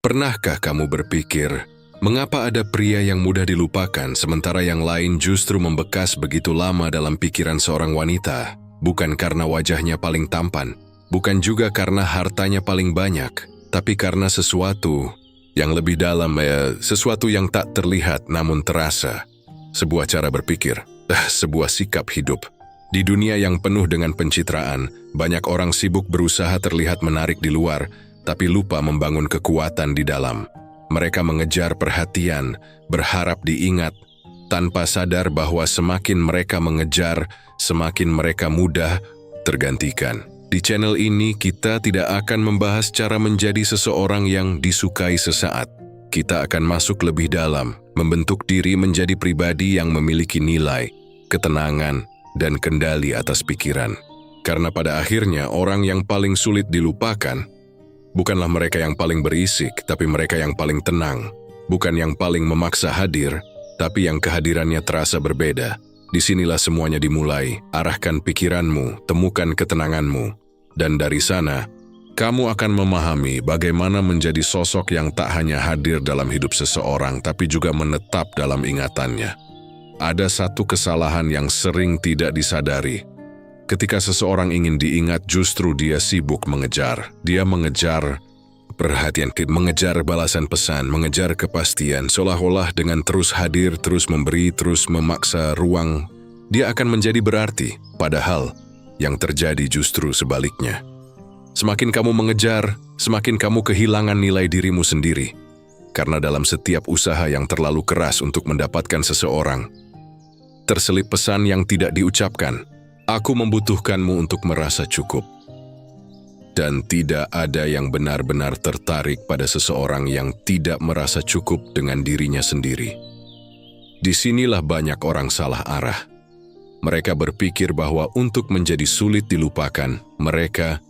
Pernahkah kamu berpikir, mengapa ada pria yang mudah dilupakan sementara yang lain justru membekas begitu lama dalam pikiran seorang wanita? Bukan karena wajahnya paling tampan, bukan juga karena hartanya paling banyak, tapi karena sesuatu yang lebih dalam, sesuatu yang tak terlihat namun terasa. Sebuah cara berpikir, sebuah sikap hidup. Di dunia yang penuh dengan pencitraan, banyak orang sibuk berusaha terlihat menarik di luar, tapi lupa membangun kekuatan di dalam. Mereka mengejar perhatian, berharap diingat, tanpa sadar bahwa semakin mereka mengejar, semakin mereka mudah tergantikan. Di channel ini, kita tidak akan membahas cara menjadi seseorang yang disukai sesaat. Kita akan masuk lebih dalam, membentuk diri menjadi pribadi yang memiliki nilai, ketenangan, dan kendali atas pikiran. Karena pada akhirnya, orang yang paling sulit dilupakan bukanlah mereka yang paling berisik, tapi mereka yang paling tenang. Bukan yang paling memaksa hadir, tapi yang kehadirannya terasa berbeda. Disinilah semuanya dimulai. Arahkan pikiranmu, temukan ketenanganmu. Dan dari sana, kamu akan memahami bagaimana menjadi sosok yang tak hanya hadir dalam hidup seseorang, tapi juga menetap dalam ingatannya. Ada satu kesalahan yang sering tidak disadari. Ketika seseorang ingin diingat, justru dia sibuk mengejar. Dia mengejar perhatian, mengejar balasan pesan, mengejar kepastian, seolah-olah dengan terus hadir, terus memberi, terus memaksa ruang, dia akan menjadi berarti. Padahal, yang terjadi justru sebaliknya. Semakin kamu mengejar, semakin kamu kehilangan nilai dirimu sendiri. Karena dalam setiap usaha yang terlalu keras untuk mendapatkan seseorang, terselip pesan yang tidak diucapkan. Aku membutuhkanmu untuk merasa cukup. Dan tidak ada yang benar-benar tertarik pada seseorang yang tidak merasa cukup dengan dirinya sendiri. Disinilah banyak orang salah arah. Mereka berpikir bahwa untuk menjadi sulit dilupakan, mereka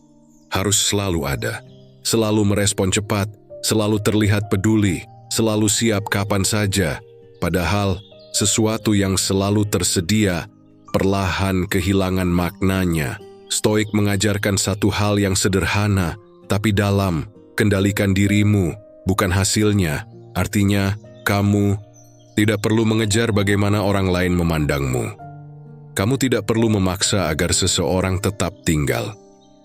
harus selalu ada, selalu merespon cepat, selalu terlihat peduli, selalu siap kapan saja. Padahal, sesuatu yang selalu tersedia perlahan kehilangan maknanya. Stoik mengajarkan satu hal yang sederhana, tapi dalam: kendalikan dirimu, bukan hasilnya. Artinya, kamu tidak perlu mengejar bagaimana orang lain memandangmu. Kamu tidak perlu memaksa agar seseorang tetap tinggal.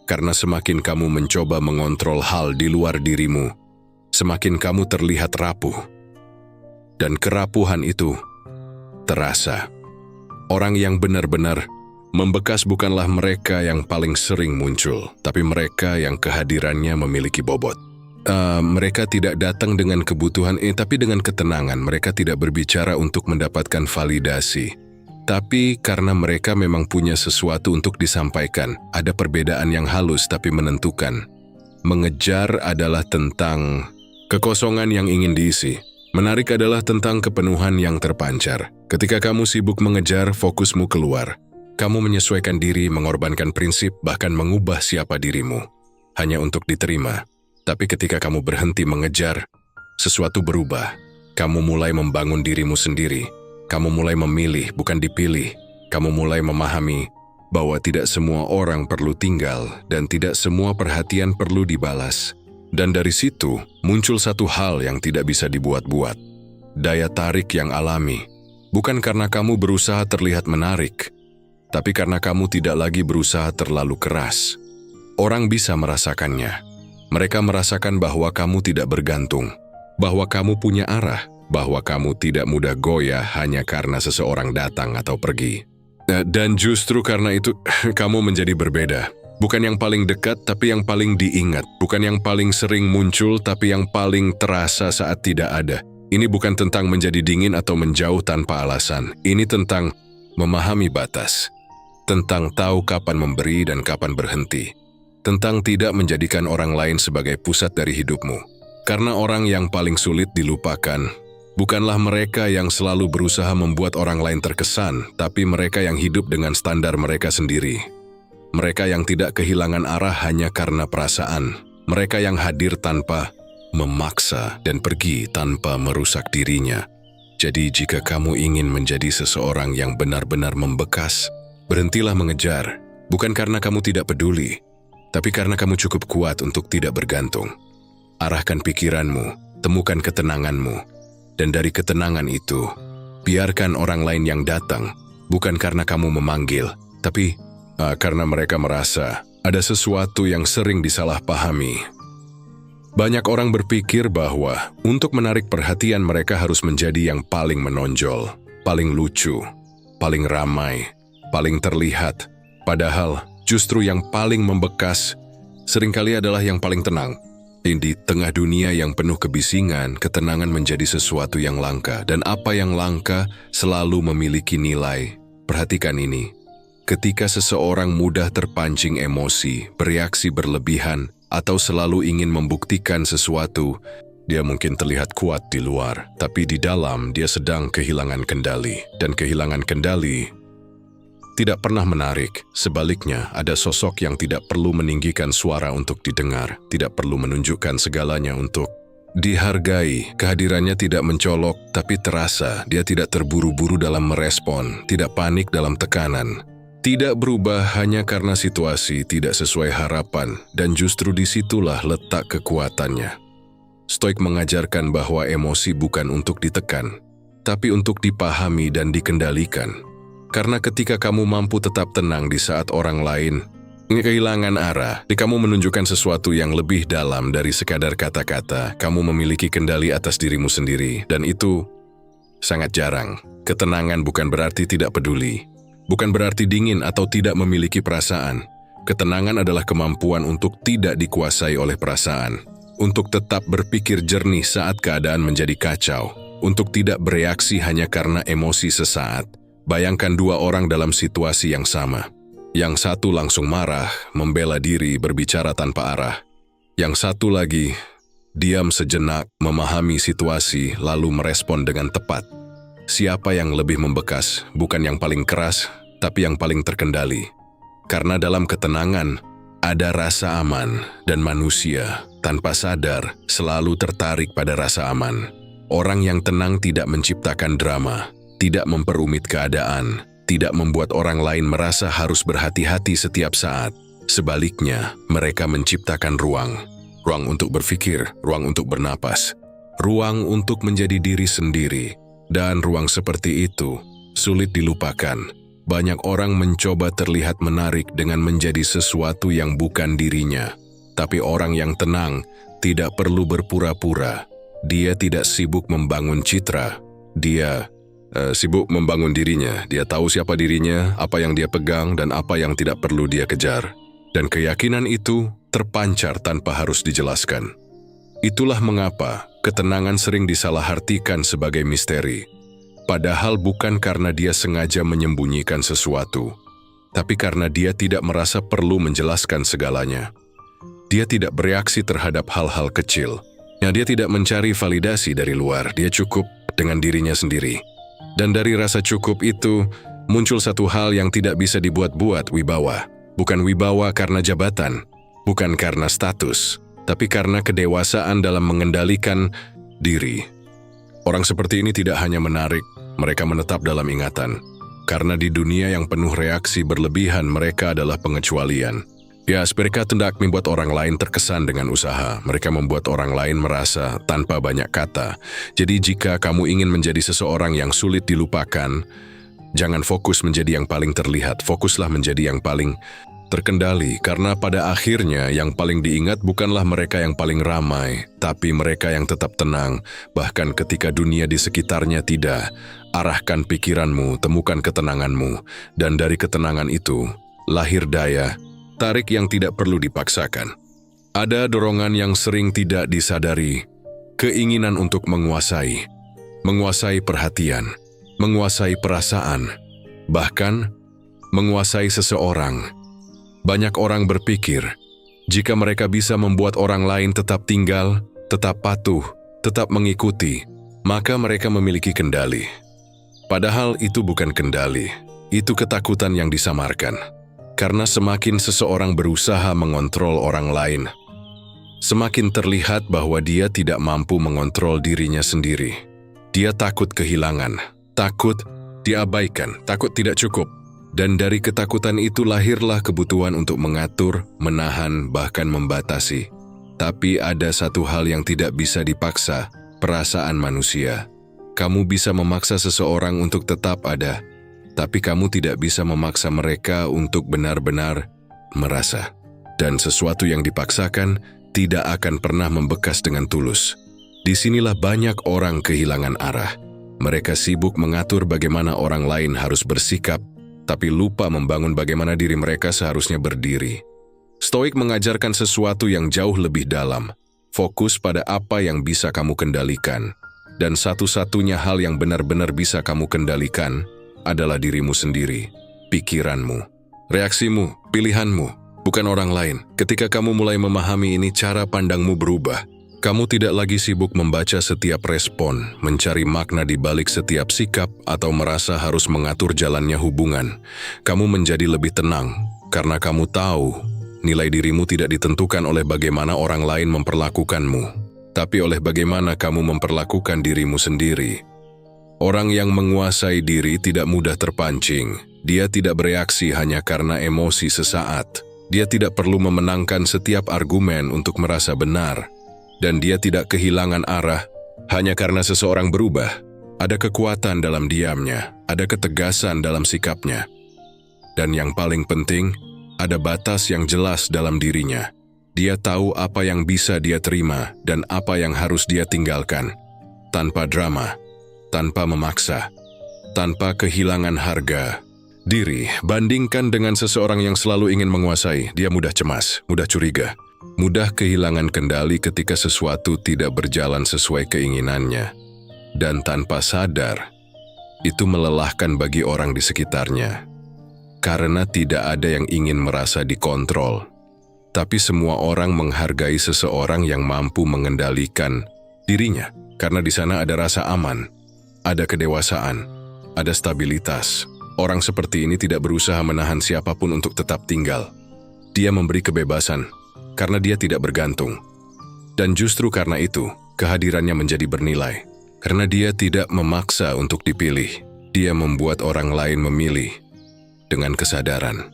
Karena semakin kamu mencoba mengontrol hal di luar dirimu, semakin kamu terlihat rapuh. Dan kerapuhan itu terasa. Orang yang benar-benar membekas bukanlah mereka yang paling sering muncul, tapi mereka yang kehadirannya memiliki bobot. Mereka tidak datang dengan kebutuhan, tapi dengan ketenangan. Mereka tidak berbicara untuk mendapatkan validasi, tapi karena mereka memang punya sesuatu untuk disampaikan. Ada perbedaan yang halus tapi menentukan. Mengejar adalah tentang kekosongan yang ingin diisi. Menarik adalah tentang kepenuhan yang terpancar. Ketika kamu sibuk mengejar, fokusmu keluar. Kamu menyesuaikan diri, mengorbankan prinsip, bahkan mengubah siapa dirimu hanya untuk diterima. Tapi ketika kamu berhenti mengejar, sesuatu berubah. Kamu mulai membangun dirimu sendiri. Kamu mulai memilih, bukan dipilih. Kamu mulai memahami bahwa tidak semua orang perlu tinggal dan tidak semua perhatian perlu dibalas. Dan dari situ muncul satu hal yang tidak bisa dibuat-buat. Daya tarik yang alami. Bukan karena kamu berusaha terlihat menarik, tapi karena kamu tidak lagi berusaha terlalu keras. Orang bisa merasakannya. Mereka merasakan bahwa kamu tidak bergantung, bahwa kamu punya arah, bahwa kamu tidak mudah goyah hanya karena seseorang datang atau pergi. Dan justru karena itu, kamu menjadi berbeda. Bukan yang paling dekat, tapi yang paling diingat. Bukan yang paling sering muncul, tapi yang paling terasa saat tidak ada. Ini bukan tentang menjadi dingin atau menjauh tanpa alasan. Ini tentang memahami batas. Tentang tahu kapan memberi dan kapan berhenti. Tentang tidak menjadikan orang lain sebagai pusat dari hidupmu. Karena orang yang paling sulit dilupakan bukanlah mereka yang selalu berusaha membuat orang lain terkesan, tapi mereka yang hidup dengan standar mereka sendiri. Mereka yang tidak kehilangan arah hanya karena perasaan. Mereka yang hadir tanpa memaksa dan pergi tanpa merusak dirinya. Jadi jika kamu ingin menjadi seseorang yang benar-benar membekas, berhentilah mengejar. Bukan karena kamu tidak peduli, tapi karena kamu cukup kuat untuk tidak bergantung. Arahkan pikiranmu, temukan ketenanganmu. Dan dari ketenangan itu, biarkan orang lain yang datang, bukan karena kamu memanggil, tapi karena mereka merasa ada sesuatu yang sering disalahpahami. Banyak orang berpikir bahwa untuk menarik perhatian mereka harus menjadi yang paling menonjol, paling lucu, paling ramai, paling terlihat. Padahal justru yang paling membekas seringkali adalah yang paling tenang. Di tengah dunia yang penuh kebisingan, ketenangan menjadi sesuatu yang langka, dan apa yang langka selalu memiliki nilai. Perhatikan ini. Ketika seseorang mudah terpancing emosi, bereaksi berlebihan, atau selalu ingin membuktikan sesuatu, dia mungkin terlihat kuat di luar, tapi di dalam dia sedang kehilangan kendali. Dan kehilangan kendali tidak pernah menarik. Sebaliknya, ada sosok yang tidak perlu meninggikan suara untuk didengar, tidak perlu menunjukkan segalanya untuk dihargai. Kehadirannya tidak mencolok, tapi terasa. Dia tidak terburu-buru dalam merespon, tidak panik dalam tekanan. Tidak berubah hanya karena situasi tidak sesuai harapan, dan justru disitulah letak kekuatannya. Stoik mengajarkan bahwa emosi bukan untuk ditekan, tapi untuk dipahami dan dikendalikan. Karena ketika kamu mampu tetap tenang di saat orang lain kehilangan arah, kamu menunjukkan sesuatu yang lebih dalam dari sekadar kata-kata. Kamu memiliki kendali atas dirimu sendiri, dan itu sangat jarang. Ketenangan bukan berarti tidak peduli, bukan berarti dingin atau tidak memiliki perasaan. Ketenangan adalah kemampuan untuk tidak dikuasai oleh perasaan, untuk tetap berpikir jernih saat keadaan menjadi kacau, untuk tidak bereaksi hanya karena emosi sesaat. Bayangkan dua orang dalam situasi yang sama. Yang satu langsung marah, membela diri, berbicara tanpa arah. Yang satu lagi diam sejenak, memahami situasi, lalu merespon dengan tepat. Siapa yang lebih membekas? Bukan yang paling keras, tapi yang paling terkendali. Karena dalam ketenangan ada rasa aman, dan manusia tanpa sadar selalu tertarik pada rasa aman. Orang yang tenang tidak menciptakan drama, tidak memperumit keadaan, tidak membuat orang lain merasa harus berhati-hati setiap saat. Sebaliknya, mereka menciptakan ruang untuk berpikir, ruang untuk bernapas, ruang untuk menjadi diri sendiri. Dan ruang seperti itu sulit dilupakan. Banyak orang mencoba terlihat menarik dengan menjadi sesuatu yang bukan dirinya. Tapi orang yang tenang tidak perlu berpura-pura. Dia tidak sibuk membangun citra. Dia sibuk membangun dirinya. Dia tahu siapa dirinya, apa yang dia pegang, dan apa yang tidak perlu dia kejar. Dan keyakinan itu terpancar tanpa harus dijelaskan. Itulah mengapa ketenangan sering disalahartikan sebagai misteri. Padahal bukan karena dia sengaja menyembunyikan sesuatu, tapi karena dia tidak merasa perlu menjelaskan segalanya. Dia tidak bereaksi terhadap hal-hal kecil. Dia tidak mencari validasi dari luar, dia cukup dengan dirinya sendiri. Dan dari rasa cukup itu, muncul satu hal yang tidak bisa dibuat-buat, wibawa. Bukan wibawa karena jabatan, bukan karena status, tapi karena kedewasaan dalam mengendalikan diri. Orang seperti ini tidak hanya menarik, mereka menetap dalam ingatan. Karena di dunia yang penuh reaksi berlebihan, mereka adalah pengecualian. Ya, mereka hendak membuat orang lain terkesan dengan usaha. Mereka membuat orang lain merasa tanpa banyak kata. Jadi jika kamu ingin menjadi seseorang yang sulit dilupakan, jangan fokus menjadi yang paling terlihat, fokuslah menjadi yang paling terkendali. Karena pada akhirnya yang paling diingat bukanlah mereka yang paling ramai, tapi mereka yang tetap tenang. Bahkan ketika dunia di sekitarnya tidak, arahkan pikiranmu, temukan ketenanganmu. Dan dari ketenangan itu, lahir daya, tarik yang tidak perlu dipaksakan. Ada dorongan yang sering tidak disadari, keinginan untuk menguasai perhatian, menguasai perasaan, bahkan menguasai seseorang. Banyak orang berpikir, jika mereka bisa membuat orang lain tetap tinggal, tetap patuh, tetap mengikuti, maka mereka memiliki kendali. Padahal itu bukan kendali, itu ketakutan yang disamarkan. Karena semakin seseorang berusaha mengontrol orang lain, semakin terlihat bahwa dia tidak mampu mengontrol dirinya sendiri. Dia takut kehilangan, takut diabaikan, takut tidak cukup. Dan dari ketakutan itu lahirlah kebutuhan untuk mengatur, menahan, bahkan membatasi. Tapi ada satu hal yang tidak bisa dipaksa, perasaan manusia. Kamu bisa memaksa seseorang untuk tetap ada, tapi kamu tidak bisa memaksa mereka untuk benar-benar merasa. Dan sesuatu yang dipaksakan tidak akan pernah membekas dengan tulus. Disinilah banyak orang kehilangan arah. Mereka sibuk mengatur bagaimana orang lain harus bersikap, tapi lupa membangun bagaimana diri mereka seharusnya berdiri. Stoik mengajarkan sesuatu yang jauh lebih dalam. Fokus pada apa yang bisa kamu kendalikan. Dan satu-satunya hal yang benar-benar bisa kamu kendalikan adalah dirimu sendiri, pikiranmu, reaksimu, pilihanmu, bukan orang lain. Ketika kamu mulai memahami ini, cara pandangmu berubah. Kamu tidak lagi sibuk membaca setiap respon, mencari makna di balik setiap sikap, atau merasa harus mengatur jalannya hubungan. Kamu menjadi lebih tenang, karena kamu tahu nilai dirimu tidak ditentukan oleh bagaimana orang lain memperlakukanmu, tapi oleh bagaimana kamu memperlakukan dirimu sendiri. Orang yang menguasai diri tidak mudah terpancing. Dia tidak bereaksi hanya karena emosi sesaat. Dia tidak perlu memenangkan setiap argumen untuk merasa benar. Dan dia tidak kehilangan arah hanya karena seseorang berubah. Ada kekuatan dalam diamnya, ada ketegasan dalam sikapnya. Dan yang paling penting, ada batas yang jelas dalam dirinya. Dia tahu apa yang bisa dia terima dan apa yang harus dia tinggalkan. Tanpa drama, tanpa memaksa, tanpa kehilangan harga diri. Bandingkan dengan seseorang yang selalu ingin menguasai. Dia mudah cemas, mudah curiga, mudah kehilangan kendali ketika sesuatu tidak berjalan sesuai keinginannya. Dan tanpa sadar, itu melelahkan bagi orang di sekitarnya. Karena tidak ada yang ingin merasa dikontrol. Tapi semua orang menghargai seseorang yang mampu mengendalikan dirinya. Karena di sana ada rasa aman, ada kedewasaan, ada stabilitas. Orang seperti ini tidak berusaha menahan siapapun untuk tetap tinggal. Dia memberi kebebasan, karena dia tidak bergantung. Dan justru karena itu, kehadirannya menjadi bernilai. Karena dia tidak memaksa untuk dipilih. Dia membuat orang lain memilih dengan kesadaran.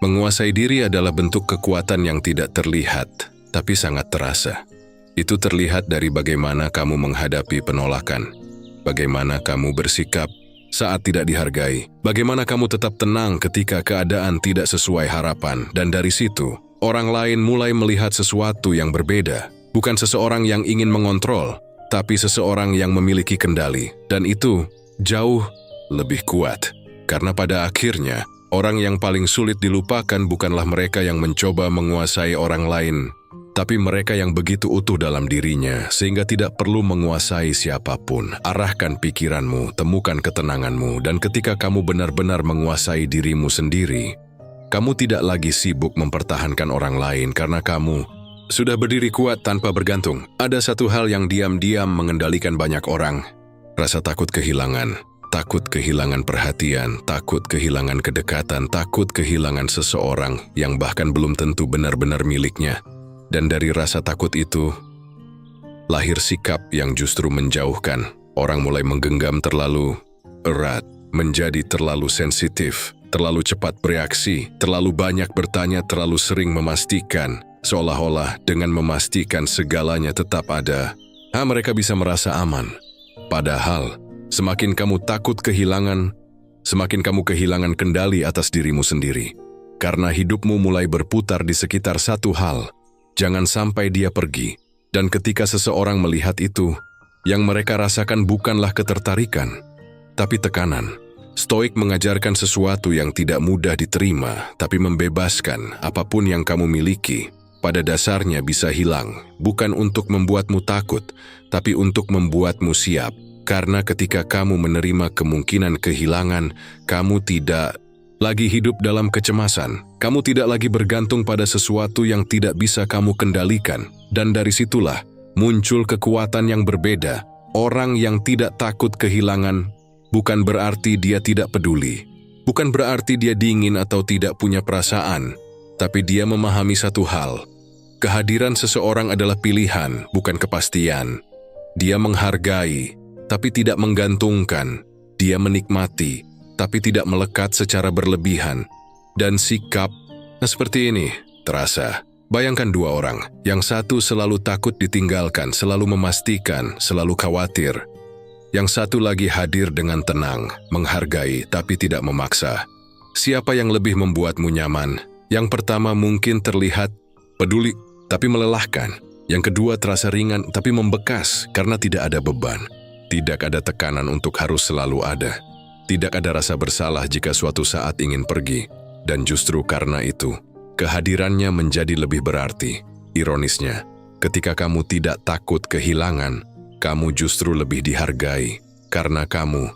Menguasai diri adalah bentuk kekuatan yang tidak terlihat, tapi sangat terasa. Itu terlihat dari bagaimana kamu menghadapi penolakan, bagaimana kamu bersikap saat tidak dihargai, bagaimana kamu tetap tenang ketika keadaan tidak sesuai harapan, dan dari situ, orang lain mulai melihat sesuatu yang berbeda. Bukan seseorang yang ingin mengontrol, tapi seseorang yang memiliki kendali, dan itu jauh lebih kuat. Karena pada akhirnya, orang yang paling sulit dilupakan bukanlah mereka yang mencoba menguasai orang lain, tapi mereka yang begitu utuh dalam dirinya, sehingga tidak perlu menguasai siapapun. Arahkan pikiranmu, temukan ketenanganmu, dan ketika kamu benar-benar menguasai dirimu sendiri, kamu tidak lagi sibuk mempertahankan orang lain karena kamu sudah berdiri kuat tanpa bergantung. Ada satu hal yang diam-diam mengendalikan banyak orang. Rasa takut kehilangan. Takut kehilangan perhatian, takut kehilangan kedekatan, takut kehilangan seseorang yang bahkan belum tentu benar-benar miliknya. Dan dari rasa takut itu, lahir sikap yang justru menjauhkan. Orang mulai menggenggam terlalu erat, menjadi terlalu sensitif, terlalu cepat bereaksi, terlalu banyak bertanya, terlalu sering memastikan. Seolah-olah dengan memastikan segalanya tetap ada, mereka bisa merasa aman. Padahal, semakin kamu takut kehilangan, semakin kamu kehilangan kendali atas dirimu sendiri. Karena hidupmu mulai berputar di sekitar satu hal, jangan sampai dia pergi. Dan ketika seseorang melihat itu, yang mereka rasakan bukanlah ketertarikan, tapi tekanan. Stoik mengajarkan sesuatu yang tidak mudah diterima, tapi membebaskan. Apapun yang kamu miliki, pada dasarnya bisa hilang, bukan untuk membuatmu takut, tapi untuk membuatmu siap. Karena ketika kamu menerima kemungkinan kehilangan, kamu tidak lagi hidup dalam kecemasan. Kamu tidak lagi bergantung pada sesuatu yang tidak bisa kamu kendalikan. Dan dari situlah muncul kekuatan yang berbeda. Orang yang tidak takut kehilangan bukan berarti dia tidak peduli. Bukan berarti dia dingin atau tidak punya perasaan. Tapi dia memahami satu hal. Kehadiran seseorang adalah pilihan, bukan kepastian. Dia menghargai, tapi tidak menggantungkan. Dia menikmati, tapi tidak melekat secara berlebihan. Dan sikap seperti ini terasa. Bayangkan dua orang, yang satu selalu takut ditinggalkan, selalu memastikan, selalu khawatir. Yang satu lagi hadir dengan tenang, menghargai tapi tidak memaksa. Siapa yang lebih membuatmu nyaman? Yang pertama mungkin terlihat peduli tapi melelahkan. Yang kedua terasa ringan tapi membekas karena tidak ada beban. Tidak ada tekanan untuk harus selalu ada. Tidak ada rasa bersalah jika suatu saat ingin pergi. Dan justru karena itu, kehadirannya menjadi lebih berarti. Ironisnya, ketika kamu tidak takut kehilangan, kamu justru lebih dihargai. Karena kamu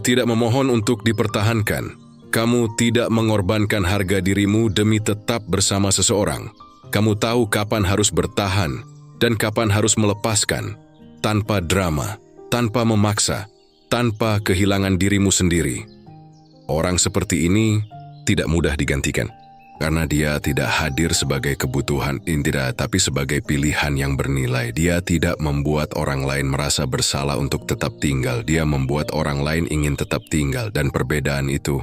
tidak memohon untuk dipertahankan. Kamu tidak mengorbankan harga dirimu demi tetap bersama seseorang. Kamu tahu kapan harus bertahan dan kapan harus melepaskan, tanpa drama, tanpa memaksa, tanpa kehilangan dirimu sendiri. Orang seperti ini tidak mudah digantikan, karena dia tidak hadir sebagai kebutuhan indera, tapi sebagai pilihan yang bernilai. Dia tidak membuat orang lain merasa bersalah untuk tetap tinggal. Dia membuat orang lain ingin tetap tinggal, dan perbedaan itu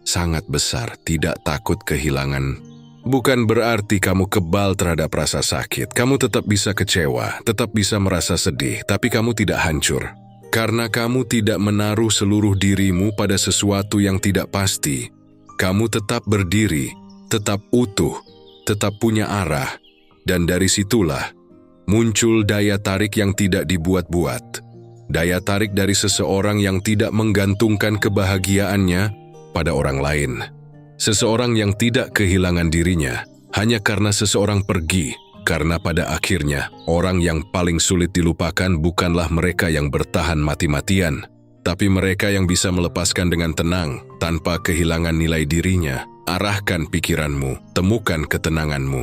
sangat besar. Tidak takut kehilangan bukan berarti kamu kebal terhadap rasa sakit. Kamu tetap bisa kecewa, tetap bisa merasa sedih, tapi kamu tidak hancur. Karena kamu tidak menaruh seluruh dirimu pada sesuatu yang tidak pasti. Kamu tetap berdiri, tetap utuh, tetap punya arah. Dan dari situlah muncul daya tarik yang tidak dibuat-buat. Daya tarik dari seseorang yang tidak menggantungkan kebahagiaannya pada orang lain. Seseorang yang tidak kehilangan dirinya hanya karena seseorang pergi, karena pada akhirnya orang yang paling sulit dilupakan bukanlah mereka yang bertahan mati-matian, tapi mereka yang bisa melepaskan dengan tenang tanpa kehilangan nilai dirinya. Arahkan pikiranmu, temukan ketenanganmu.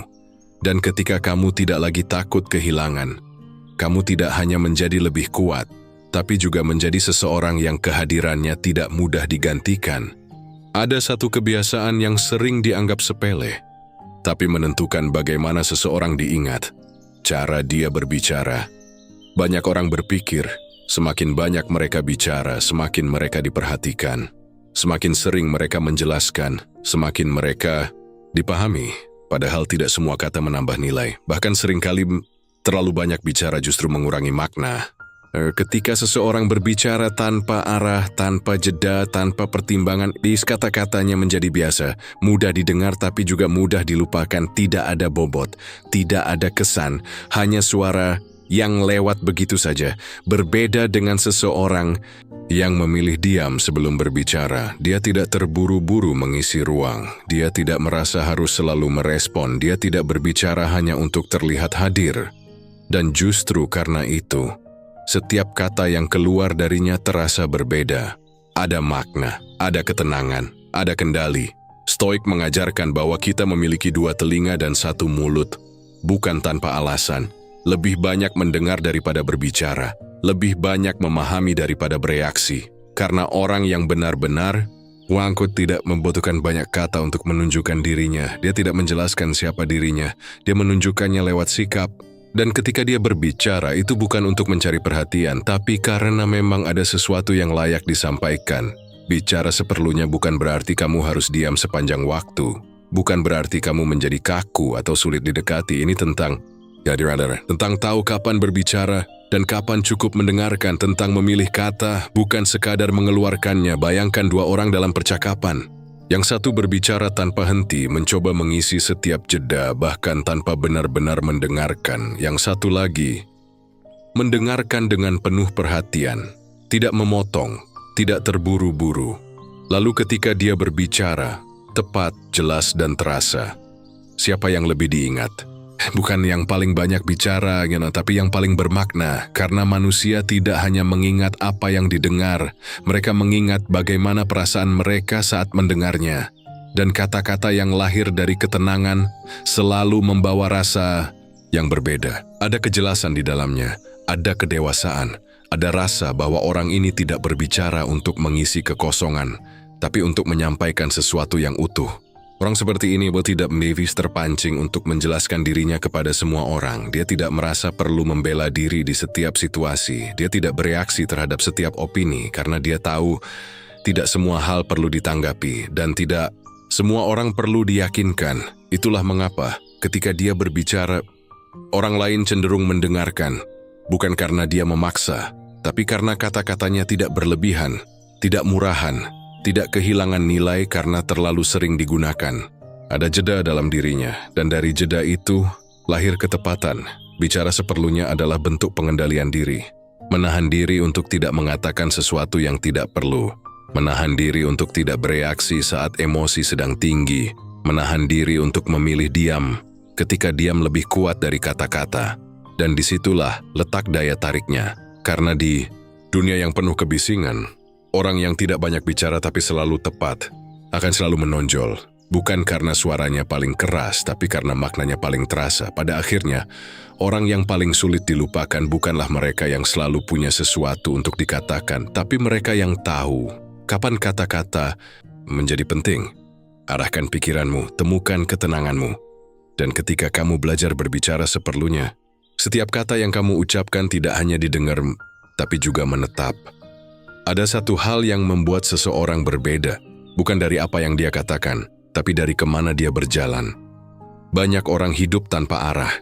Dan ketika kamu tidak lagi takut kehilangan, kamu tidak hanya menjadi lebih kuat, tapi juga menjadi seseorang yang kehadirannya tidak mudah digantikan. Ada satu kebiasaan yang sering dianggap sepele, tapi menentukan bagaimana seseorang diingat. Cara dia berbicara. Banyak orang berpikir, semakin banyak mereka bicara, semakin mereka diperhatikan. Semakin sering mereka menjelaskan, semakin mereka dipahami. Padahal tidak semua kata menambah nilai. Bahkan seringkali terlalu banyak bicara justru mengurangi makna. Ketika seseorang berbicara tanpa arah, tanpa jeda, tanpa pertimbangan, kata-katanya menjadi biasa, mudah didengar tapi juga mudah dilupakan, tidak ada bobot, tidak ada kesan, hanya suara yang lewat begitu saja. Berbeda dengan seseorang yang memilih diam sebelum berbicara. Dia tidak terburu-buru mengisi ruang, dia tidak merasa harus selalu merespon, dia tidak berbicara hanya untuk terlihat hadir. Dan justru karena itu, setiap kata yang keluar darinya terasa berbeda. Ada makna, ada ketenangan, ada kendali. Stoik mengajarkan bahwa kita memiliki dua telinga dan satu mulut. Bukan tanpa alasan. Lebih banyak mendengar daripada berbicara. Lebih banyak memahami daripada bereaksi. Karena orang yang benar-benar wangkut tidak membutuhkan banyak kata untuk menunjukkan dirinya. Dia tidak menjelaskan siapa dirinya. Dia menunjukkannya lewat sikap. Dan ketika dia berbicara, itu bukan untuk mencari perhatian, tapi karena memang ada sesuatu yang layak disampaikan. Bicara seperlunya bukan berarti kamu harus diam sepanjang waktu. Bukan berarti kamu menjadi kaku atau sulit didekati. Ini tentang tahu kapan berbicara dan kapan cukup mendengarkan, tentang memilih kata, bukan sekadar mengeluarkannya. Bayangkan dua orang dalam percakapan. Yang satu berbicara tanpa henti, mencoba mengisi setiap jeda, bahkan tanpa benar-benar mendengarkan. Yang satu lagi mendengarkan dengan penuh perhatian, tidak memotong, tidak terburu-buru. Lalu ketika dia berbicara, tepat, jelas, dan terasa. Siapa yang lebih diingat? Bukan yang paling banyak bicara, tapi yang paling bermakna. Karena manusia tidak hanya mengingat apa yang didengar, mereka mengingat bagaimana perasaan mereka saat mendengarnya. Dan kata-kata yang lahir dari ketenangan selalu membawa rasa yang berbeda. Ada kejelasan di dalamnya, ada kedewasaan, ada rasa bahwa orang ini tidak berbicara untuk mengisi kekosongan, tapi untuk menyampaikan sesuatu yang utuh. Orang seperti ini tidak terpancing untuk menjelaskan dirinya kepada semua orang. Dia tidak merasa perlu membela diri di setiap situasi. Dia tidak bereaksi terhadap setiap opini karena dia tahu tidak semua hal perlu ditanggapi dan tidak semua orang perlu diyakinkan. Itulah mengapa Ketika dia berbicara, orang lain cenderung mendengarkan, bukan karena dia memaksa, tapi karena kata-katanya tidak berlebihan, tidak murahan, tidak kehilangan nilai karena terlalu sering digunakan. Ada jeda dalam dirinya, dan dari jeda itu lahir ketepatan. Bicara seperlunya adalah bentuk pengendalian diri. Menahan diri untuk tidak mengatakan sesuatu yang tidak perlu. Menahan diri untuk tidak bereaksi saat emosi sedang tinggi. Menahan diri untuk memilih diam ketika diam lebih kuat dari kata-kata. Dan disitulah letak daya tariknya. Karena di dunia yang penuh kebisingan, orang yang tidak banyak bicara tapi selalu tepat akan selalu menonjol. Bukan karena suaranya paling keras, tapi karena maknanya paling terasa. Pada akhirnya, orang yang paling sulit dilupakan bukanlah mereka yang selalu punya sesuatu untuk dikatakan, tapi mereka yang tahu kapan kata-kata menjadi penting. Arahkan pikiranmu, temukan ketenanganmu. Dan ketika kamu belajar berbicara seperlunya, setiap kata yang kamu ucapkan tidak hanya didengar, tapi juga menetap. Ada satu hal yang membuat seseorang berbeda, bukan dari apa yang dia katakan, tapi dari kemana dia berjalan. Banyak orang hidup tanpa arah.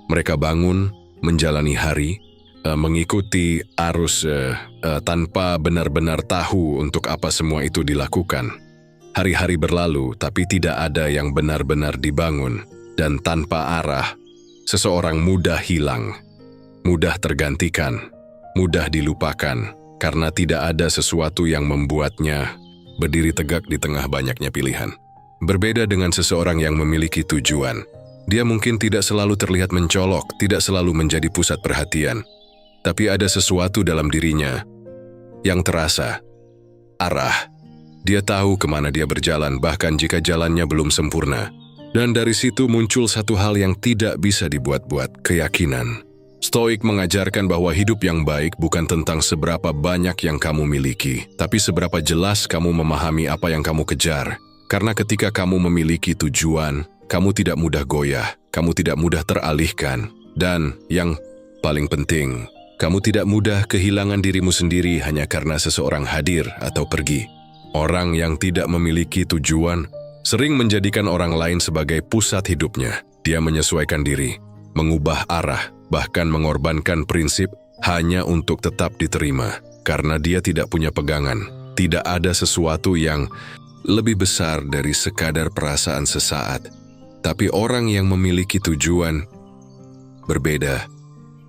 Mereka bangun, menjalani hari, mengikuti arus tanpa benar-benar tahu untuk apa semua itu dilakukan. Hari-hari berlalu, tapi tidak ada yang benar-benar dibangun. Dan tanpa arah, seseorang mudah hilang, mudah tergantikan, mudah dilupakan, karena tidak ada sesuatu yang membuatnya berdiri tegak di tengah banyaknya pilihan. Berbeda dengan seseorang yang memiliki tujuan. Dia mungkin tidak selalu terlihat mencolok, tidak selalu menjadi pusat perhatian. Tapi ada sesuatu dalam dirinya yang terasa. Arah. Dia tahu kemana dia berjalan, bahkan jika jalannya belum sempurna. Dan dari situ muncul satu hal yang tidak bisa dibuat-buat, keyakinan. Stoik mengajarkan bahwa hidup yang baik bukan tentang seberapa banyak yang kamu miliki, tapi seberapa jelas kamu memahami apa yang kamu kejar. Karena ketika kamu memiliki tujuan, kamu tidak mudah goyah, kamu tidak mudah teralihkan, dan yang paling penting, kamu tidak mudah kehilangan dirimu sendiri hanya karena seseorang hadir atau pergi. Orang yang tidak memiliki tujuan sering menjadikan orang lain sebagai pusat hidupnya. Dia menyesuaikan diri, mengubah arah, bahkan mengorbankan prinsip hanya untuk tetap diterima. Karena dia tidak punya pegangan, tidak ada sesuatu yang lebih besar dari sekadar perasaan sesaat. Tapi orang yang memiliki tujuan berbeda.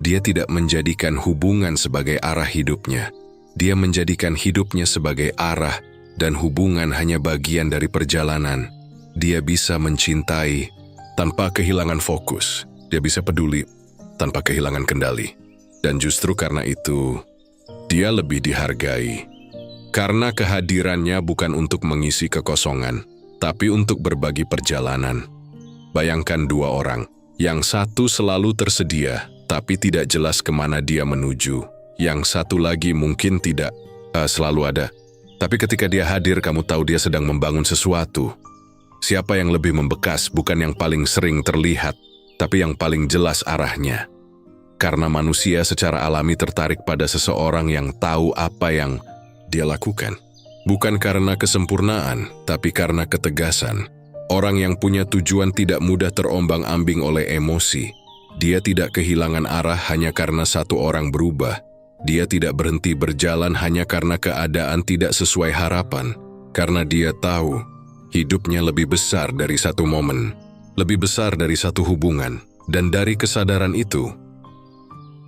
Dia tidak menjadikan hubungan sebagai arah hidupnya. Dia menjadikan hidupnya sebagai arah, dan hubungan hanya bagian dari perjalanan. Dia bisa mencintai tanpa kehilangan fokus. Dia bisa peduli tanpa kehilangan kendali. Dan justru karena itu, dia lebih dihargai. Karena kehadirannya bukan untuk mengisi kekosongan, tapi untuk berbagi perjalanan. Bayangkan dua orang, yang satu selalu tersedia, tapi tidak jelas kemana dia menuju. Yang satu lagi mungkin tidak selalu ada. Tapi ketika dia hadir, kamu tahu dia sedang membangun sesuatu. Siapa yang lebih membekas bukan yang paling sering terlihat, tapi yang paling jelas arahnya. Karena manusia secara alami tertarik pada seseorang yang tahu apa yang dia lakukan. Bukan karena kesempurnaan, tapi karena ketegasan. Orang yang punya tujuan tidak mudah terombang-ambing oleh emosi. Dia tidak kehilangan arah hanya karena satu orang berubah. Dia tidak berhenti berjalan hanya karena keadaan tidak sesuai harapan. Karena dia tahu, hidupnya lebih besar dari satu momen, lebih besar dari satu hubungan. Dan dari kesadaran itu,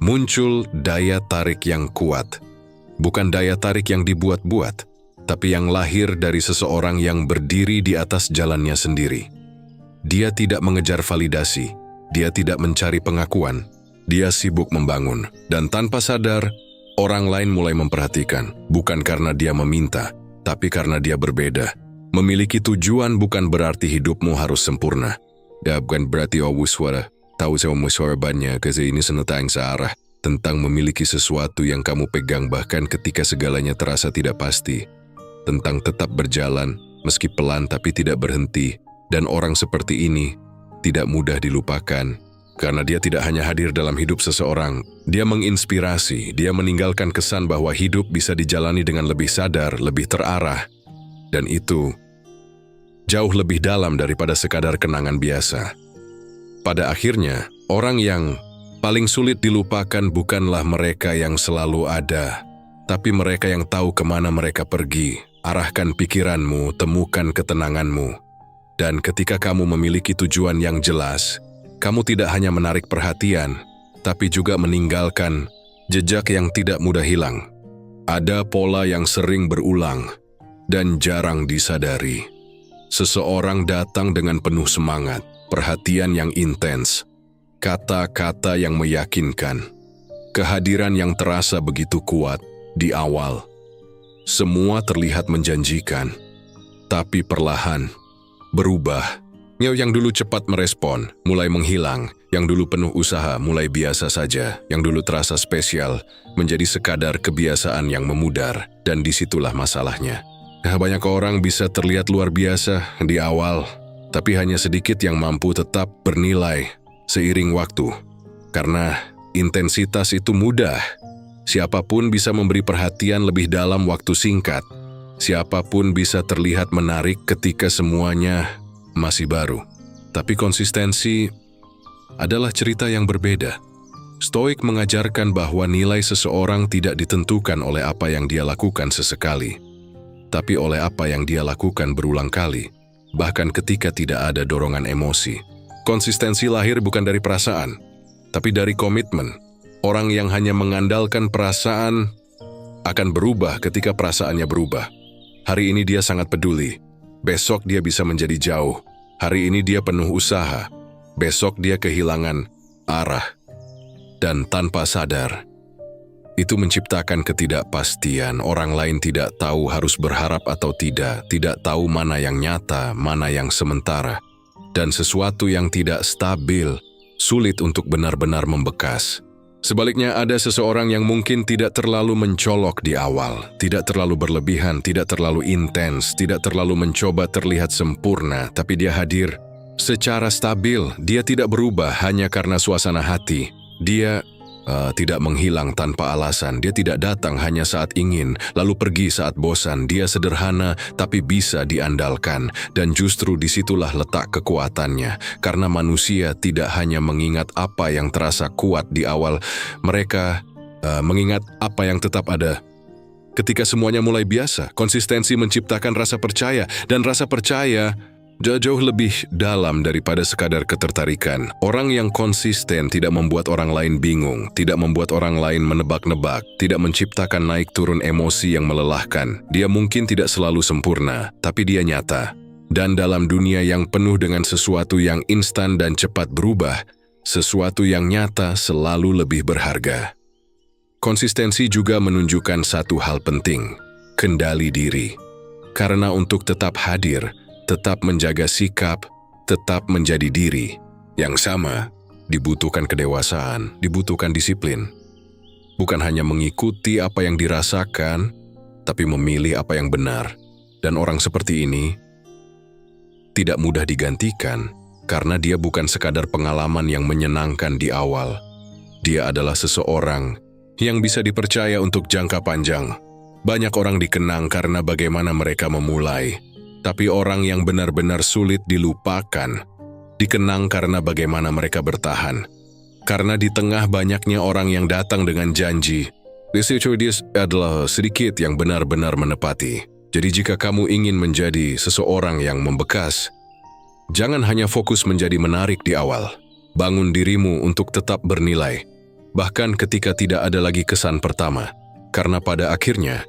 muncul daya tarik yang kuat. Bukan daya tarik yang dibuat-buat, tapi yang lahir dari seseorang yang berdiri di atas jalannya sendiri. Dia tidak mengejar validasi, dia tidak mencari pengakuan, dia sibuk membangun. Dan tanpa sadar, orang lain mulai memperhatikan, bukan karena dia meminta, tapi karena dia berbeda. Memiliki tujuan bukan berarti hidupmu harus sempurna. Dan bukan berarti tahu saya muswara banyak, kasi ini senetang searah. Tentang memiliki sesuatu yang kamu pegang bahkan ketika segalanya terasa tidak pasti. Tentang tetap berjalan, meski pelan tapi tidak berhenti. Dan orang seperti ini tidak mudah dilupakan. Karena dia tidak hanya hadir dalam hidup seseorang, dia menginspirasi, dia meninggalkan kesan bahwa hidup bisa dijalani dengan lebih sadar, lebih terarah. Dan itu jauh lebih dalam daripada sekadar kenangan biasa. Pada akhirnya, orang yang paling sulit dilupakan bukanlah mereka yang selalu ada, tapi mereka yang tahu kemana mereka pergi. Arahkan pikiranmu, temukan ketenanganmu. Dan ketika kamu memiliki tujuan yang jelas, kamu tidak hanya menarik perhatian, tapi juga meninggalkan jejak yang tidak mudah hilang. Ada pola yang sering berulang dan jarang disadari. Seseorang datang dengan penuh semangat, perhatian yang intens, kata-kata yang meyakinkan, kehadiran yang terasa begitu kuat di awal. Semua terlihat menjanjikan, tapi perlahan berubah. Yang dulu cepat merespon, mulai menghilang. Yang dulu penuh usaha, mulai biasa saja. Yang dulu terasa spesial, menjadi sekadar kebiasaan yang memudar. Dan disitulah masalahnya. Banyak orang bisa terlihat luar biasa di awal, tapi hanya sedikit yang mampu tetap bernilai seiring waktu. Karena intensitas itu mudah. Siapapun bisa memberi perhatian lebih dalam waktu singkat. Siapapun bisa terlihat menarik ketika semuanya masih baru. Tapi konsistensi adalah cerita yang berbeda. Stoik mengajarkan bahwa nilai seseorang tidak ditentukan oleh apa yang dia lakukan sesekali, tapi oleh apa yang dia lakukan berulang kali, bahkan ketika tidak ada dorongan emosi. Konsistensi lahir bukan dari perasaan, tapi dari komitmen. Orang yang hanya mengandalkan perasaan akan berubah ketika perasaannya berubah. Hari ini dia sangat peduli, besok dia bisa menjadi jauh. Hari ini dia penuh usaha, besok dia kehilangan arah. Dan tanpa sadar, itu menciptakan ketidakpastian. Orang lain tidak tahu harus berharap atau tidak tahu mana yang nyata, mana yang sementara. Dan sesuatu yang tidak stabil, sulit untuk benar-benar membekas. Sebaliknya, ada seseorang yang mungkin tidak terlalu mencolok di awal, tidak terlalu berlebihan, tidak terlalu intens, tidak terlalu mencoba terlihat sempurna, tapi dia hadir secara stabil. Dia tidak berubah hanya karena suasana hati. Dia tidak menghilang tanpa alasan. Dia tidak datang hanya saat ingin, lalu pergi saat bosan. Dia sederhana, tapi bisa diandalkan. Dan justru disitulah letak kekuatannya. Karena manusia tidak hanya mengingat apa yang terasa kuat di awal. Mereka mengingat apa yang tetap ada. Ketika semuanya mulai biasa, konsistensi menciptakan rasa percaya. Dan rasa percaya jauh lebih dalam daripada sekadar ketertarikan. Orang yang konsisten tidak membuat orang lain bingung, tidak membuat orang lain menebak-nebak, tidak menciptakan naik turun emosi yang melelahkan. Dia mungkin tidak selalu sempurna, tapi dia nyata. Dan dalam dunia yang penuh dengan sesuatu yang instan dan cepat berubah, sesuatu yang nyata selalu lebih berharga. Konsistensi juga menunjukkan satu hal penting, kendali diri. Karena untuk tetap hadir, tetap menjaga sikap, tetap menjadi diri yang sama, dibutuhkan kedewasaan, dibutuhkan disiplin. Bukan hanya mengikuti apa yang dirasakan, tapi memilih apa yang benar. Dan orang seperti ini tidak mudah digantikan, karena dia bukan sekadar pengalaman yang menyenangkan di awal. Dia adalah seseorang yang bisa dipercaya untuk jangka panjang. Banyak orang dikenang karena bagaimana mereka memulai, tapi orang yang benar-benar sulit dilupakan, dikenang karena bagaimana mereka bertahan. Karena di tengah banyaknya orang yang datang dengan janji, dia adalah sedikit yang benar-benar menepati. Jadi jika kamu ingin menjadi seseorang yang membekas, jangan hanya fokus menjadi menarik di awal. Bangun dirimu untuk tetap bernilai, bahkan ketika tidak ada lagi kesan pertama. Karena pada akhirnya,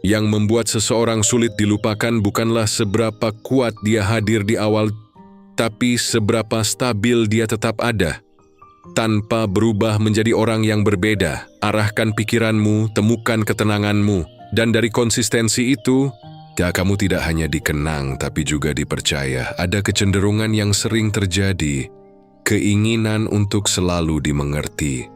yang membuat seseorang sulit dilupakan bukanlah seberapa kuat dia hadir di awal, tapi seberapa stabil dia tetap ada. Tanpa berubah menjadi orang yang berbeda, arahkan pikiranmu, temukan ketenanganmu, dan dari konsistensi itu, kamu tidak hanya dikenang tapi juga dipercaya. Ada kecenderungan yang sering terjadi, keinginan untuk selalu dimengerti.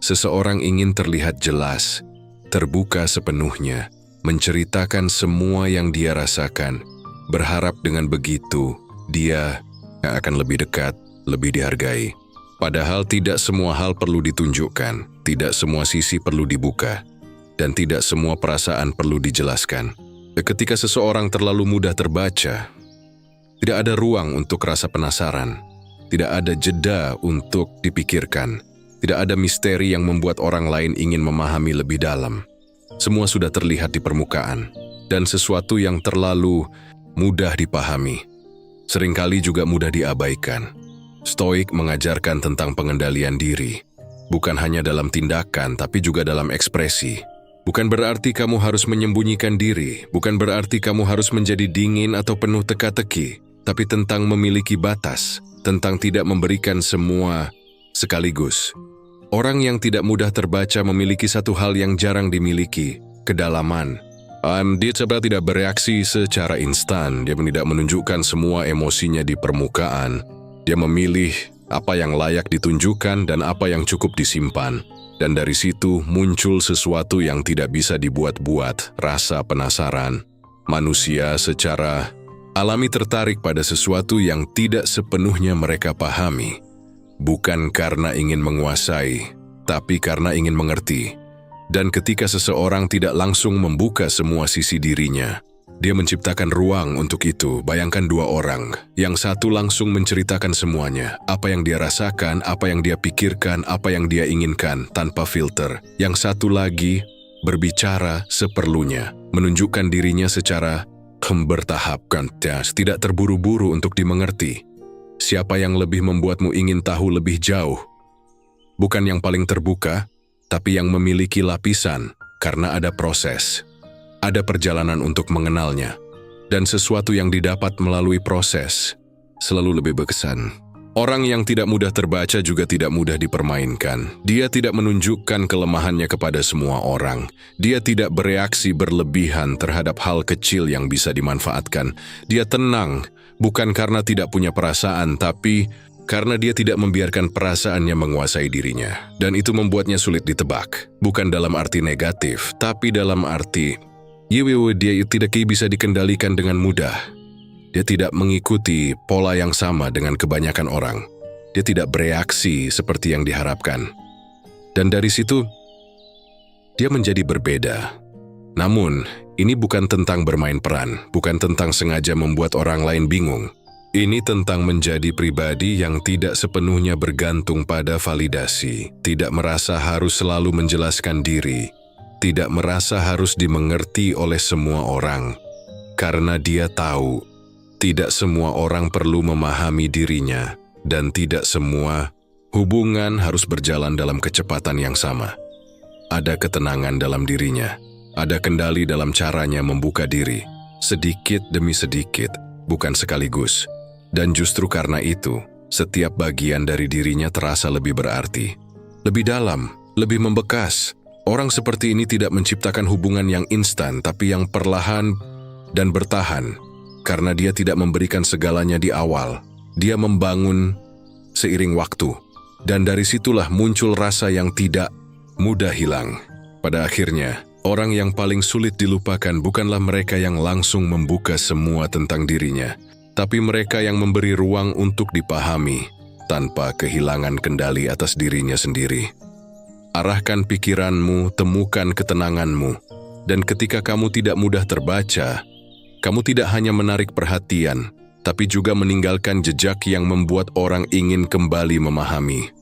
Seseorang ingin terlihat jelas, terbuka sepenuhnya, menceritakan semua yang dia rasakan, berharap dengan begitu, dia akan lebih dekat, lebih dihargai. Padahal tidak semua hal perlu ditunjukkan, tidak semua sisi perlu dibuka, dan tidak semua perasaan perlu dijelaskan. Ketika seseorang terlalu mudah terbaca, tidak ada ruang untuk rasa penasaran. Tidak ada jeda untuk dipikirkan. Tidak ada misteri yang membuat orang lain ingin memahami lebih dalam. Semua sudah terlihat di permukaan, dan sesuatu yang terlalu mudah dipahami, seringkali juga mudah diabaikan. Stoik mengajarkan tentang pengendalian diri, bukan hanya dalam tindakan tapi juga dalam ekspresi. Bukan berarti kamu harus menyembunyikan diri, bukan berarti kamu harus menjadi dingin atau penuh teka-teki, tapi tentang memiliki batas, tentang tidak memberikan semua sekaligus. Orang yang tidak mudah terbaca memiliki satu hal yang jarang dimiliki, kedalaman. Dia tidak bereaksi secara instan, dia tidak menunjukkan semua emosinya di permukaan. Dia memilih apa yang layak ditunjukkan dan apa yang cukup disimpan. Dan dari situ muncul sesuatu yang tidak bisa dibuat-buat, rasa penasaran. Manusia secara alami tertarik pada sesuatu yang tidak sepenuhnya mereka pahami. Bukan karena ingin menguasai, tapi karena ingin mengerti. Dan ketika seseorang tidak langsung membuka semua sisi dirinya, dia menciptakan ruang untuk itu. Bayangkan dua orang, yang satu langsung menceritakan semuanya, apa yang dia rasakan, apa yang dia pikirkan, apa yang dia inginkan, tanpa filter. Yang satu lagi berbicara seperlunya, menunjukkan dirinya secara bertahap, tidak terburu-buru untuk dimengerti. Siapa yang lebih membuatmu ingin tahu lebih jauh? Bukan yang paling terbuka, tapi yang memiliki lapisan, karena ada proses. Ada perjalanan untuk mengenalnya, dan sesuatu yang didapat melalui proses selalu lebih berkesan. Orang yang tidak mudah terbaca juga tidak mudah dipermainkan. Dia tidak menunjukkan kelemahannya kepada semua orang. Dia tidak bereaksi berlebihan terhadap hal kecil yang bisa dimanfaatkan. Dia tenang, bukan karena tidak punya perasaan, tapi karena dia tidak membiarkan perasaannya menguasai dirinya. Dan itu membuatnya sulit ditebak. Bukan dalam arti negatif, tapi dalam arti dia tidak bisa dikendalikan dengan mudah. Dia tidak mengikuti pola yang sama dengan kebanyakan orang. Dia tidak bereaksi seperti yang diharapkan. Dan dari situ, dia menjadi berbeda. Namun, ini bukan tentang bermain peran, bukan tentang sengaja membuat orang lain bingung. Ini tentang menjadi pribadi yang tidak sepenuhnya bergantung pada validasi, tidak merasa harus selalu menjelaskan diri, tidak merasa harus dimengerti oleh semua orang, karena dia tahu tidak semua orang perlu memahami dirinya, dan tidak semua hubungan harus berjalan dalam kecepatan yang sama. Ada ketenangan dalam dirinya, ada kendali dalam caranya membuka diri, sedikit demi sedikit, bukan sekaligus. Dan justru karena itu, setiap bagian dari dirinya terasa lebih berarti, lebih dalam, lebih membekas. Orang seperti ini tidak menciptakan hubungan yang instan, tapi yang perlahan dan bertahan. Karena dia tidak memberikan segalanya di awal, dia membangun seiring waktu. Dan dari situlah muncul rasa yang tidak mudah hilang. Pada akhirnya, orang yang paling sulit dilupakan bukanlah mereka yang langsung membuka semua tentang dirinya, tapi mereka yang memberi ruang untuk dipahami tanpa kehilangan kendali atas dirinya sendiri. Arahkan pikiranmu, temukan ketenanganmu, dan ketika kamu tidak mudah terbaca, kamu tidak hanya menarik perhatian, tapi juga meninggalkan jejak yang membuat orang ingin kembali memahami.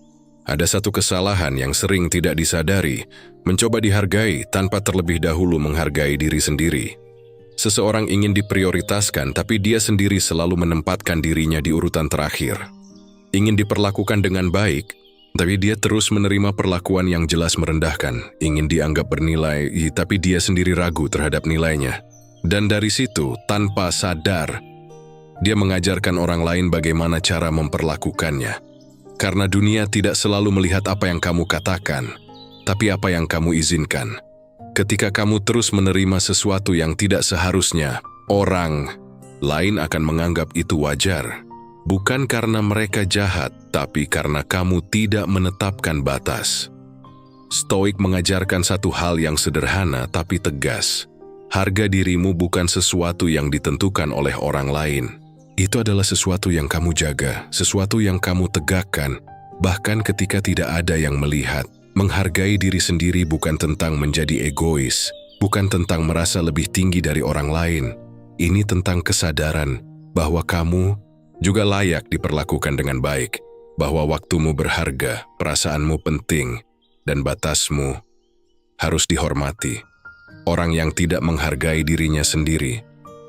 Ada satu kesalahan yang sering tidak disadari, mencoba dihargai tanpa terlebih dahulu menghargai diri sendiri. Seseorang ingin diprioritaskan, tapi dia sendiri selalu menempatkan dirinya di urutan terakhir. Ingin diperlakukan dengan baik, tapi dia terus menerima perlakuan yang jelas merendahkan. Ingin dianggap bernilai, tapi dia sendiri ragu terhadap nilainya. Dan dari situ, tanpa sadar, dia mengajarkan orang lain bagaimana cara memperlakukannya. Karena dunia tidak selalu melihat apa yang kamu katakan, tapi apa yang kamu izinkan. Ketika kamu terus menerima sesuatu yang tidak seharusnya, orang lain akan menganggap itu wajar. Bukan karena mereka jahat, tapi karena kamu tidak menetapkan batas. Stoik mengajarkan satu hal yang sederhana tapi tegas. Harga dirimu bukan sesuatu yang ditentukan oleh orang lain. Itu adalah sesuatu yang kamu jaga, sesuatu yang kamu tegakkan, bahkan ketika tidak ada yang melihat. Menghargai diri sendiri bukan tentang menjadi egois, bukan tentang merasa lebih tinggi dari orang lain. Ini tentang kesadaran bahwa kamu juga layak diperlakukan dengan baik, bahwa waktumu berharga, perasaanmu penting, dan batasmu harus dihormati. Orang yang tidak menghargai dirinya sendiri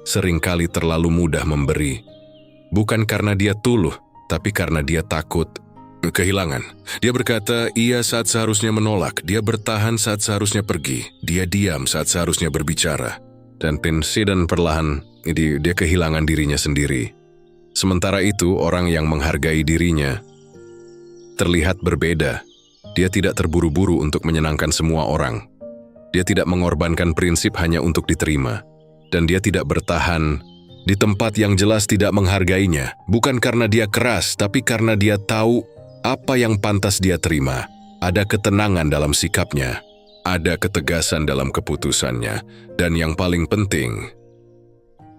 seringkali terlalu mudah memberi, bukan karena dia tuluh, tapi karena dia takut kehilangan. Dia berkata iya saat seharusnya menolak, dia bertahan saat seharusnya pergi, dia diam saat seharusnya berbicara. Dan perlahan dia kehilangan dirinya sendiri. Sementara itu, orang yang menghargai dirinya terlihat berbeda. Dia tidak terburu-buru untuk menyenangkan semua orang. Dia tidak mengorbankan prinsip hanya untuk diterima. Dan dia tidak bertahan di tempat yang jelas tidak menghargainya, bukan karena dia keras, tapi karena dia tahu apa yang pantas dia terima. Ada ketenangan dalam sikapnya, ada ketegasan dalam keputusannya, dan yang paling penting,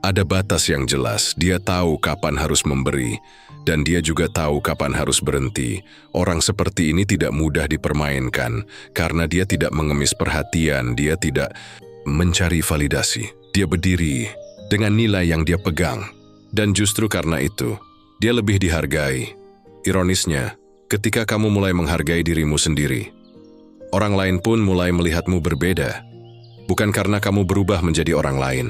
ada batas yang jelas. Dia tahu kapan harus memberi, dan dia juga tahu kapan harus berhenti. Orang seperti ini tidak mudah dipermainkan, karena dia tidak mengemis perhatian, dia tidak mencari validasi. Dia berdiri dengan nilai yang dia pegang, dan justru karena itu, dia lebih dihargai. Ironisnya, ketika kamu mulai menghargai dirimu sendiri, orang lain pun mulai melihatmu berbeda. Bukan karena kamu berubah menjadi orang lain,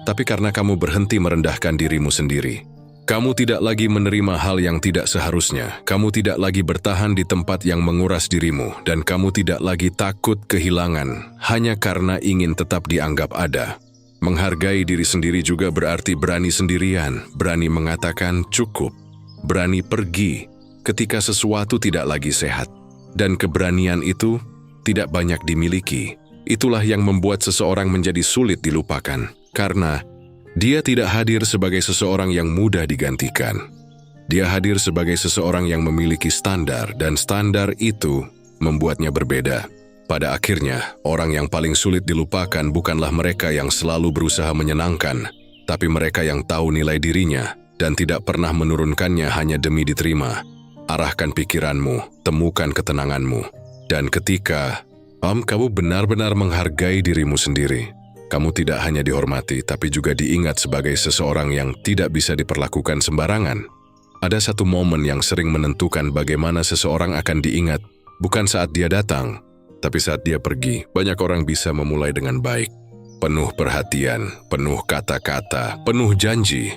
tapi karena kamu berhenti merendahkan dirimu sendiri. Kamu tidak lagi menerima hal yang tidak seharusnya. Kamu tidak lagi bertahan di tempat yang menguras dirimu, dan kamu tidak lagi takut kehilangan hanya karena ingin tetap dianggap ada. Menghargai diri sendiri juga berarti berani sendirian, berani mengatakan cukup, berani pergi ketika sesuatu tidak lagi sehat. Dan keberanian itu tidak banyak dimiliki. Itulah yang membuat seseorang menjadi sulit dilupakan, karena dia tidak hadir sebagai seseorang yang mudah digantikan. Dia hadir sebagai seseorang yang memiliki standar, dan standar itu membuatnya berbeda. Pada akhirnya, orang yang paling sulit dilupakan bukanlah mereka yang selalu berusaha menyenangkan, tapi mereka yang tahu nilai dirinya dan tidak pernah menurunkannya hanya demi diterima. Arahkan pikiranmu, temukan ketenanganmu, dan ketika kamu benar-benar menghargai dirimu sendiri, kamu tidak hanya dihormati, tapi juga diingat sebagai seseorang yang tidak bisa diperlakukan sembarangan. Ada satu momen yang sering menentukan bagaimana seseorang akan diingat, bukan saat dia datang, tapi saat dia pergi. Banyak orang bisa memulai dengan baik, penuh perhatian, penuh kata-kata, penuh janji.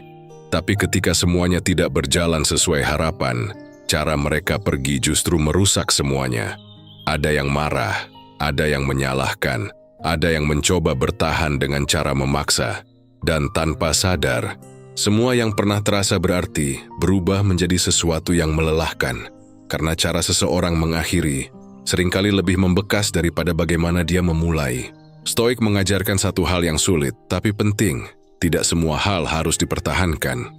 Tapi ketika semuanya tidak berjalan sesuai harapan, cara mereka pergi justru merusak semuanya. Ada yang marah, ada yang menyalahkan, ada yang mencoba bertahan dengan cara memaksa, dan tanpa sadar, semua yang pernah terasa berarti berubah menjadi sesuatu yang melelahkan, karena cara seseorang mengakhiri seringkali lebih membekas daripada bagaimana dia memulai. Stoik mengajarkan satu hal yang sulit, tapi penting. Tidak semua hal harus dipertahankan.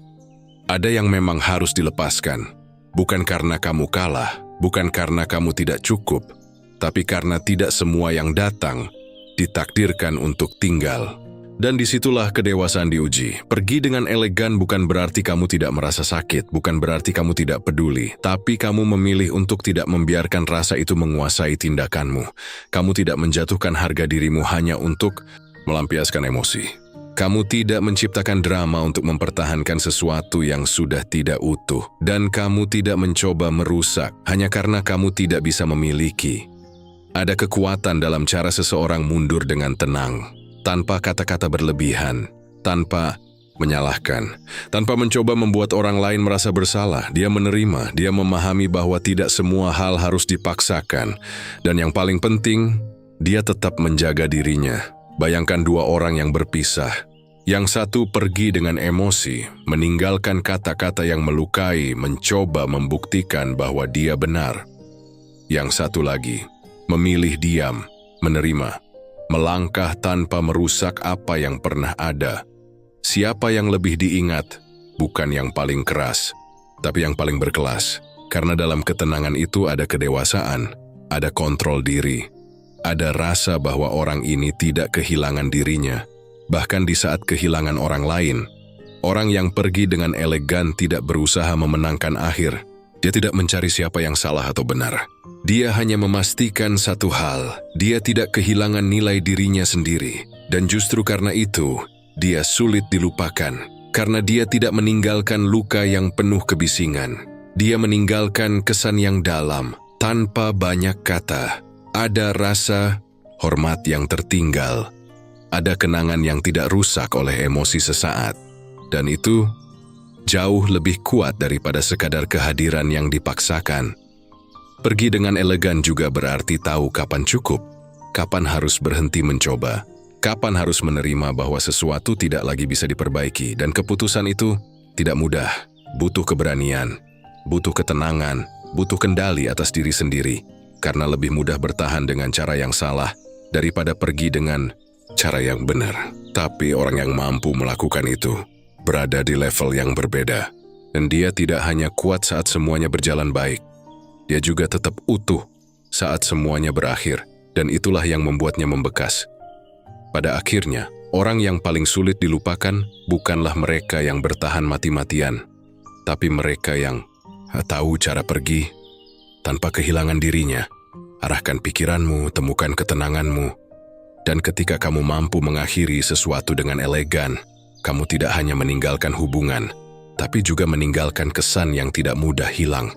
Ada yang memang harus dilepaskan, bukan karena kamu kalah, bukan karena kamu tidak cukup, tapi karena tidak semua yang datang ditakdirkan untuk tinggal. Dan disitulah kedewasaan diuji. Pergi dengan elegan bukan berarti kamu tidak merasa sakit, bukan berarti kamu tidak peduli, tapi kamu memilih untuk tidak membiarkan rasa itu menguasai tindakanmu. Kamu tidak menjatuhkan harga dirimu hanya untuk melampiaskan emosi. Kamu tidak menciptakan drama untuk mempertahankan sesuatu yang sudah tidak utuh. Dan kamu tidak mencoba merusak hanya karena kamu tidak bisa memiliki. Ada kekuatan dalam cara seseorang mundur dengan tenang, tanpa kata-kata berlebihan, tanpa menyalahkan, tanpa mencoba membuat orang lain merasa bersalah. Dia menerima, dia memahami bahwa tidak semua hal harus dipaksakan. Dan yang paling penting, dia tetap menjaga dirinya. Bayangkan dua orang yang berpisah. Yang satu pergi dengan emosi, meninggalkan kata-kata yang melukai, mencoba membuktikan bahwa dia benar. Yang satu lagi memilih diam, menerima, melangkah tanpa merusak apa yang pernah ada. Siapa yang lebih diingat? Bukan yang paling keras, tapi yang paling berkelas. Karena dalam ketenangan itu ada kedewasaan, ada kontrol diri, ada rasa bahwa orang ini tidak kehilangan dirinya. Bahkan di saat kehilangan orang lain, orang yang pergi dengan elegan tidak berusaha memenangkan akhir. Dia tidak mencari siapa yang salah atau benar. Dia hanya memastikan satu hal, dia tidak kehilangan nilai dirinya sendiri. Dan justru karena itu, dia sulit dilupakan. Karena dia tidak meninggalkan luka yang penuh kebisingan. Dia meninggalkan kesan yang dalam, tanpa banyak kata. Ada rasa hormat yang tertinggal. Ada kenangan yang tidak rusak oleh emosi sesaat. Dan itu jauh lebih kuat daripada sekadar kehadiran yang dipaksakan. Pergi dengan elegan juga berarti tahu kapan cukup, kapan harus berhenti mencoba, kapan harus menerima bahwa sesuatu tidak lagi bisa diperbaiki, dan keputusan itu tidak mudah, butuh keberanian, butuh ketenangan, butuh kendali atas diri sendiri, karena lebih mudah bertahan dengan cara yang salah daripada pergi dengan cara yang benar. Tapi orang yang mampu melakukan itu berada di level yang berbeda, dan dia tidak hanya kuat saat semuanya berjalan baik, dia juga tetap utuh saat semuanya berakhir, dan itulah yang membuatnya membekas. Pada akhirnya, orang yang paling sulit dilupakan bukanlah mereka yang bertahan mati-matian, tapi mereka yang tahu cara pergi tanpa kehilangan dirinya. Arahkan pikiranmu, temukan ketenanganmu, dan ketika kamu mampu mengakhiri sesuatu dengan elegan, kamu tidak hanya meninggalkan hubungan, tapi juga meninggalkan kesan yang tidak mudah hilang.